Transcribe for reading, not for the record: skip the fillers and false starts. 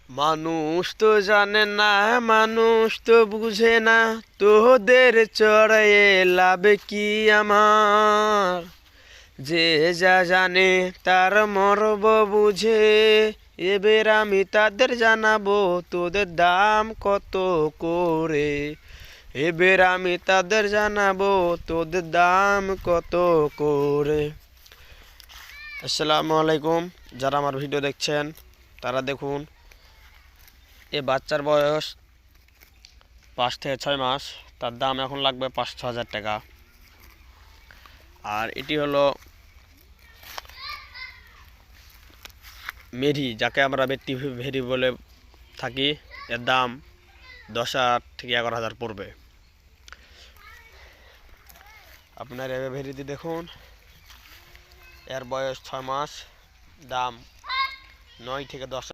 মানুষ তো জানে না, মানুষ তো বুঝে না, তোদের চড়াইয়ে লাভ কি আমার। যে যা জানে তার মর্ম বুঝে, এবার আমি তাদের জানাবো তোদের দাম কত করে। এবার আমি তাদের জানাবো তোদের দাম কত করে। আসসালামু আলাইকুম। যারা আমার ভিডিও দেখছেন তারা দেখুন, এ বাচ্চার বয়স 5 থেকে 6 মাস। তার দাম এখন লাগবে 5-6 হাজার টাকা। আর এটি হলো মেরি, যাকে আমরা বেটি ভেরি বলে থাকি। এর দাম 10,000 থেকে 11,000 পড়বে। আপনার এ ভেরিটি দেখুন, এর বয়স 6 মাস, দাম 9 থেকে 10